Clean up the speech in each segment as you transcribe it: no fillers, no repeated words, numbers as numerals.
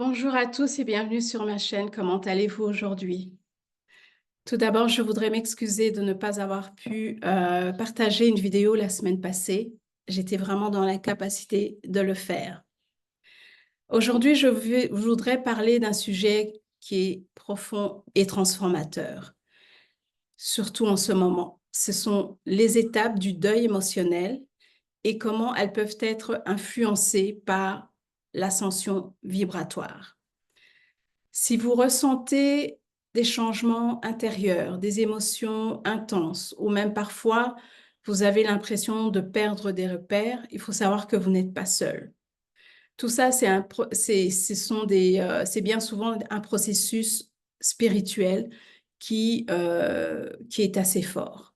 Bonjour à tous et bienvenue sur ma chaîne. Comment allez-vous aujourd'hui? Tout d'abord, je voudrais m'excuser de ne pas avoir pu partager une vidéo la semaine passée. J'étais vraiment dans l'incapacité de le faire. Aujourd'hui, je voudrais parler d'un sujet qui est profond et transformateur, surtout en ce moment. Ce sont les étapes du deuil émotionnel et comment elles peuvent être influencées par l'ascension vibratoire. Si vous ressentez des changements intérieurs, des émotions intenses, ou même parfois vous avez l'impression de perdre des repères, il faut savoir que vous n'êtes pas seul. Tout ça, c'est bien souvent un processus spirituel qui est assez fort.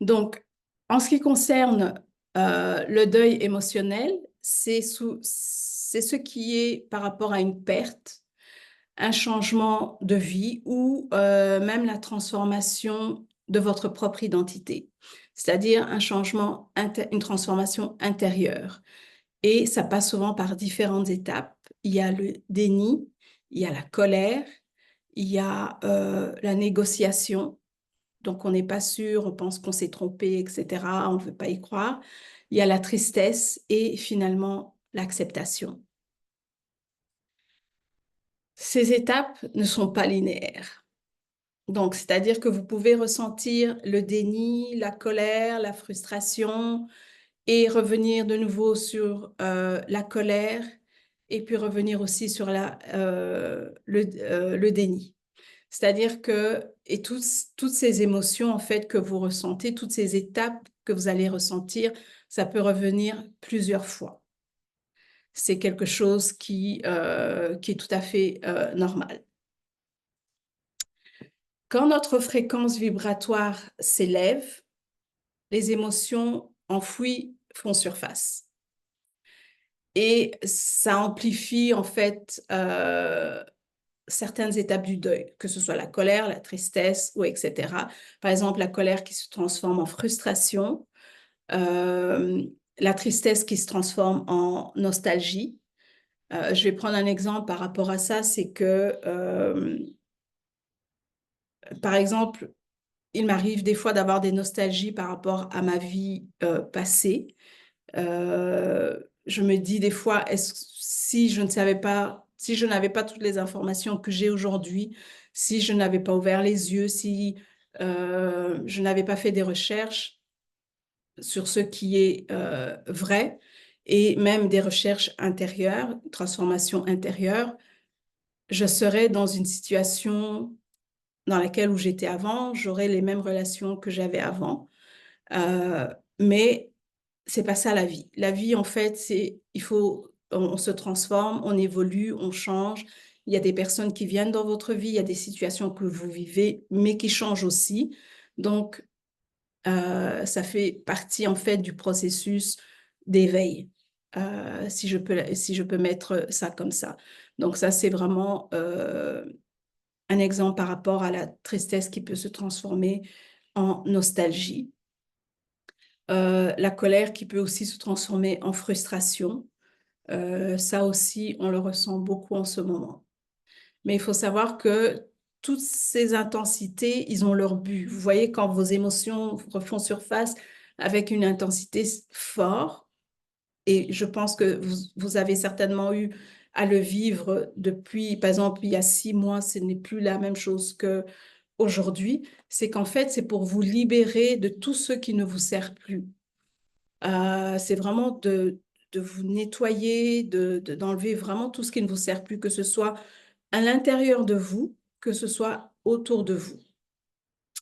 Donc, en ce qui concerne le deuil émotionnel, c'est ce qui est par rapport à une perte, un changement de vie ou même la transformation de votre propre identité, c'est-à-dire une transformation intérieure. Et ça passe souvent par différentes étapes. Il y a le déni, il y a la colère, il y a la négociation. Donc, on n'est pas sûr, on pense qu'on s'est trompé, etc. On ne veut pas y croire. Il y a la tristesse et finalement l'acceptation. Ces étapes ne sont pas linéaires. Donc, c'est-à-dire que vous pouvez ressentir le déni, la colère, la frustration et revenir de nouveau sur la colère et puis revenir aussi sur le déni. C'est-à-dire que, toutes ces émotions en fait que vous ressentez, toutes ces étapes que vous allez ressentir, ça peut revenir plusieurs fois. C'est quelque chose qui est tout à fait normal. Quand notre fréquence vibratoire s'élève, les émotions enfouies font surface. Et ça amplifie en fait certaines étapes du deuil, que ce soit la colère, la tristesse, ou etc. Par exemple, la colère qui se transforme en frustration, euh, la tristesse qui se transforme en nostalgie. Je vais prendre un exemple par rapport à ça, c'est que, par exemple, il m'arrive des fois d'avoir des nostalgies par rapport à ma vie passée. Je me dis des fois, si je ne savais pas, si je n'avais pas toutes les informations que j'ai aujourd'hui, si je n'avais pas ouvert les yeux, si je n'avais pas fait des recherches sur ce qui est vrai, et même des recherches intérieures, transformation intérieure, je serais dans une situation dans laquelle où j'étais avant, j'aurais les mêmes relations que j'avais avant. Mais c'est pas ça la vie. La vie, en fait, on se transforme, on évolue, on change. Il y a des personnes qui viennent dans votre vie, il y a des situations que vous vivez, mais qui changent aussi. Donc, ça fait partie, en fait, du processus d'éveil, si je peux mettre ça comme ça. Donc, ça, c'est vraiment un exemple par rapport à la tristesse qui peut se transformer en nostalgie. La colère qui peut aussi se transformer en frustration. Ça aussi, on le ressent beaucoup en ce moment. Mais il faut savoir que toutes ces intensités, ils ont leur but. Vous voyez, quand vos émotions refont surface avec une intensité forte, et je pense que vous avez certainement eu à le vivre depuis, par exemple, il y a 6 mois, ce n'est plus la même chose que aujourd'hui, c'est qu'en fait, c'est pour vous libérer de tout ce qui ne vous sert plus. C'est vraiment de vous nettoyer, d'enlever vraiment tout ce qui ne vous sert plus, que ce soit à l'intérieur de vous, que ce soit autour de vous,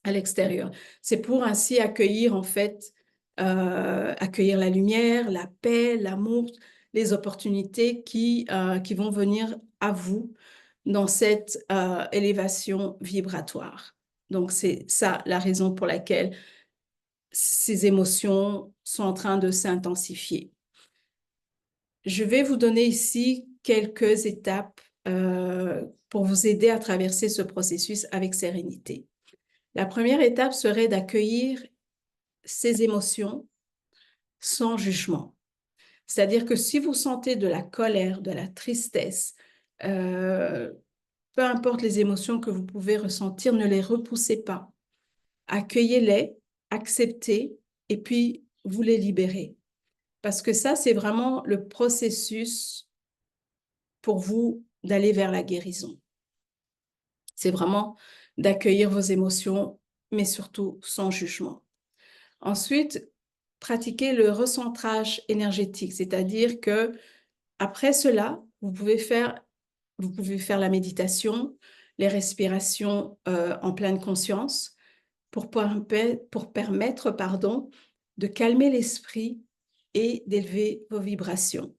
à l'extérieur. C'est pour ainsi accueillir, en fait, accueillir la lumière, la paix, l'amour, les opportunités qui vont venir à vous dans cette élévation vibratoire. Donc, c'est ça la raison pour laquelle ces émotions sont en train de s'intensifier. Je vais vous donner ici quelques étapes pour vous aider à traverser ce processus avec sérénité. La première étape serait d'accueillir ces émotions sans jugement. C'est-à-dire que si vous sentez de la colère, de la tristesse, peu importe les émotions que vous pouvez ressentir, ne les repoussez pas. Accueillez-les, acceptez et puis vous les libérez. Parce que ça, c'est vraiment le processus pour vous d'aller vers la guérison. C'est vraiment d'accueillir vos émotions, mais surtout sans jugement. Ensuite, pratiquez le recentrage énergétique, c'est-à-dire que après cela, vous pouvez faire la méditation, les respirations en pleine conscience pour permettre, pardon, de calmer l'esprit et d'élever vos vibrations,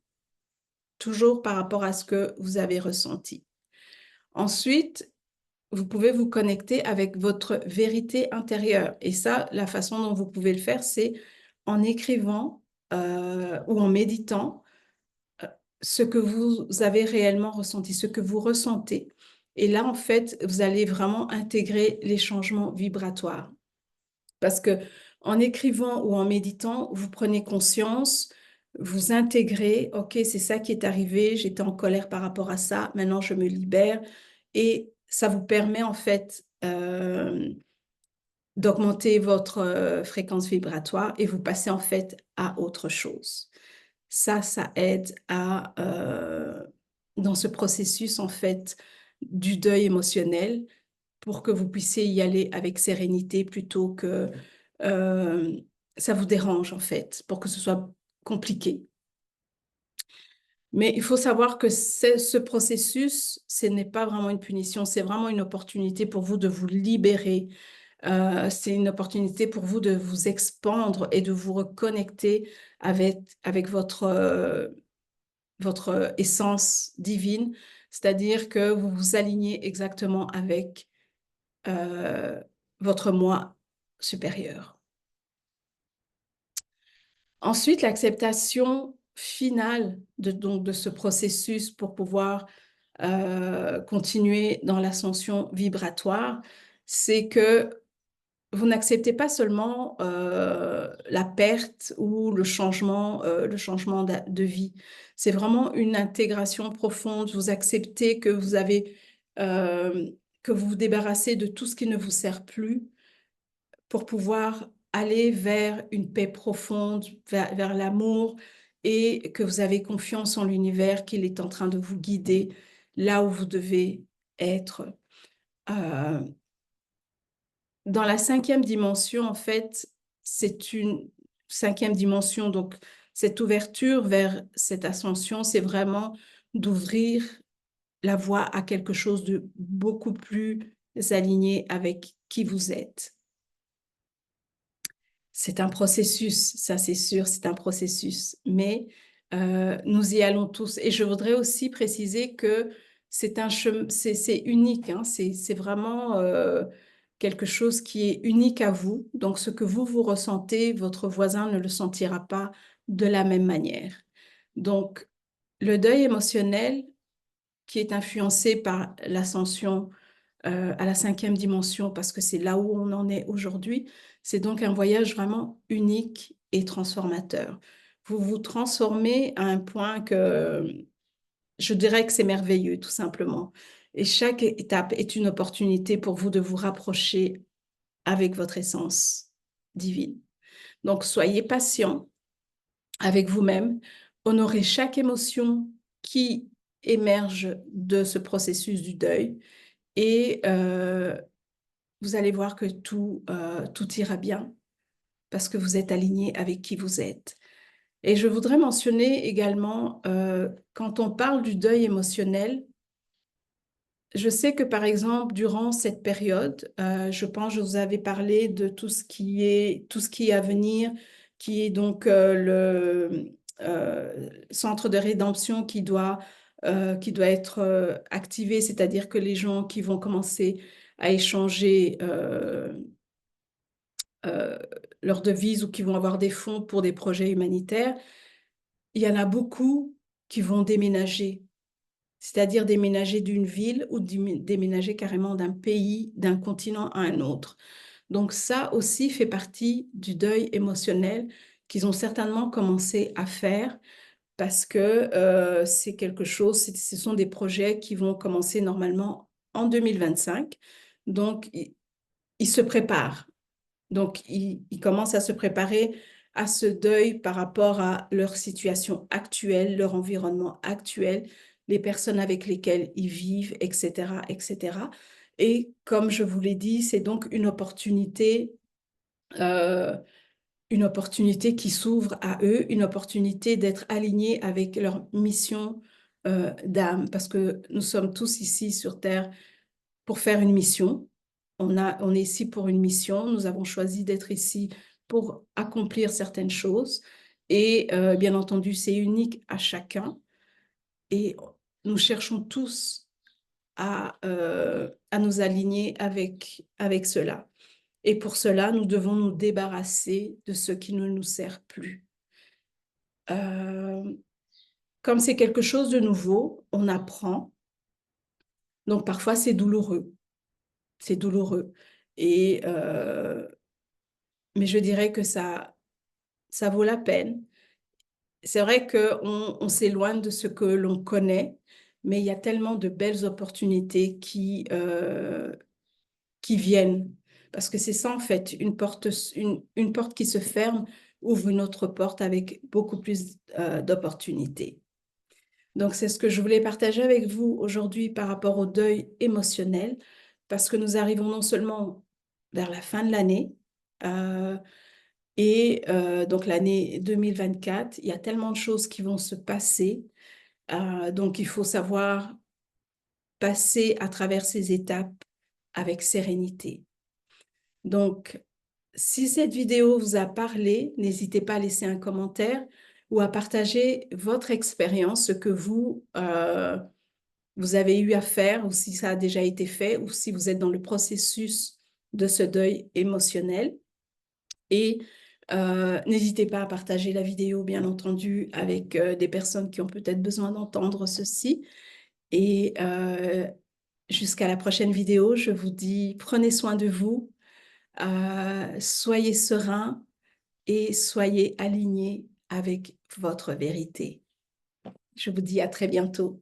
toujours par rapport à ce que vous avez ressenti. Ensuite, vous pouvez vous connecter avec votre vérité intérieure. Et ça, la façon dont vous pouvez le faire, c'est en écrivant ou en méditant ce que vous avez réellement ressenti, ce que vous ressentez. Et là, en fait, vous allez vraiment intégrer les changements vibratoires. Parce que en écrivant ou en méditant, vous prenez conscience, vous intégrez, OK, c'est ça qui est arrivé, j'étais en colère par rapport à ça, maintenant je me libère. Et ça vous permet en fait d'augmenter votre fréquence vibratoire et vous passez en fait à autre chose. Ça aide dans ce processus en fait du deuil émotionnel pour que vous puissiez y aller avec sérénité plutôt que euh, ça vous dérange en fait, pour que ce soit compliqué. Mais il faut savoir que ce processus, ce n'est pas vraiment une punition, c'est vraiment une opportunité pour vous de vous libérer. C'est une opportunité pour vous de vous expandre et de vous reconnecter avec votre essence divine, c'est-à-dire que vous vous alignez exactement avec euh, votre moi supérieur. Ensuite, l'acceptation finale de ce processus pour pouvoir continuer dans l'ascension vibratoire, c'est que vous n'acceptez pas seulement la perte ou le changement de vie. C'est vraiment une intégration profonde. Vous acceptez que que vous vous débarrassez de tout ce qui ne vous sert plus pour pouvoir aller vers une paix profonde, vers l'amour et que vous avez confiance en l'univers, qu'il est en train de vous guider là où vous devez être. Euh, Dans la cinquième dimension, en fait, c'est une cinquième dimension, donc cette ouverture vers cette ascension, c'est vraiment d'ouvrir la voie à quelque chose de beaucoup plus aligné avec qui vous êtes. C'est un processus, ça c'est sûr, c'est un processus, mais nous y allons tous. Et je voudrais aussi préciser que c'est unique, hein, c'est vraiment quelque chose qui est unique à vous. Donc ce que vous ressentez, votre voisin ne le sentira pas de la même manière. Donc le deuil émotionnel qui est influencé par l'ascension à la cinquième dimension, parce que c'est là où on en est aujourd'hui. C'est donc un voyage vraiment unique et transformateur. Vous vous transformez à un point que je dirais que c'est merveilleux, tout simplement. Et chaque étape est une opportunité pour vous de vous rapprocher avec votre essence divine. Donc, soyez patient avec vous-même, honorez chaque émotion qui émerge de ce processus du deuil et vous allez voir que tout ira bien parce que vous êtes aligné avec qui vous êtes. Et je voudrais mentionner également, quand on parle du deuil émotionnel, je sais que par exemple, durant cette période, je pense que je vous avais parlé de tout ce qui est à venir, qui est donc le centre de rédemption qui doit être activé, c'est-à-dire que les gens qui vont commencer à échanger euh, leur devise ou qui vont avoir des fonds pour des projets humanitaires, il y en a beaucoup qui vont déménager, c'est-à-dire déménager d'une ville ou déménager carrément d'un pays, d'un continent à un autre. Donc ça aussi fait partie du deuil émotionnel qu'ils ont certainement commencé à faire parce que c'est quelque chose, ce sont des projets qui vont commencer normalement en 2025. Donc, ils se préparent. Donc, ils commencent à se préparer à ce deuil par rapport à leur situation actuelle, leur environnement actuel, les personnes avec lesquelles ils vivent, etc., etc. Et comme je vous l'ai dit, c'est donc euh, une opportunité qui s'ouvre à eux, une opportunité d'être alignés avec leur mission d'âme, parce que nous sommes tous ici sur Terre pour faire une mission. On est ici pour une mission. Nous avons choisi d'être ici pour accomplir certaines choses. Et bien entendu, c'est unique à chacun. Et nous cherchons tous à nous aligner avec cela. Et pour cela, nous devons nous débarrasser de ce qui ne nous sert plus. Euh, Comme c'est quelque chose de nouveau, on apprend. Donc parfois, c'est douloureux. C'est douloureux. Et, mais je dirais que ça vaut la peine. C'est vrai qu'on s'éloigne de ce que l'on connaît, mais il y a tellement de belles opportunités qui viennent. Parce que c'est ça, en fait, une porte qui se ferme ouvre une autre porte avec beaucoup plus d'opportunités. Donc, c'est ce que je voulais partager avec vous aujourd'hui par rapport au deuil émotionnel, parce que nous arrivons non seulement vers la fin de l'année, euh, et donc l'année 2024, il y a tellement de choses qui vont se passer. Donc, il faut savoir passer à travers ces étapes avec sérénité. Donc, si cette vidéo vous a parlé, n'hésitez pas à laisser un commentaire ou à partager votre expérience, ce que vous avez eu à faire, ou si ça a déjà été fait, ou si vous êtes dans le processus de ce deuil émotionnel. Et n'hésitez pas à partager la vidéo, bien entendu, avec des personnes qui ont peut-être besoin d'entendre ceci. Et jusqu'à la prochaine vidéo, je vous dis, prenez soin de vous, soyez sereins et soyez alignés avec votre vérité. Je vous dis à très bientôt.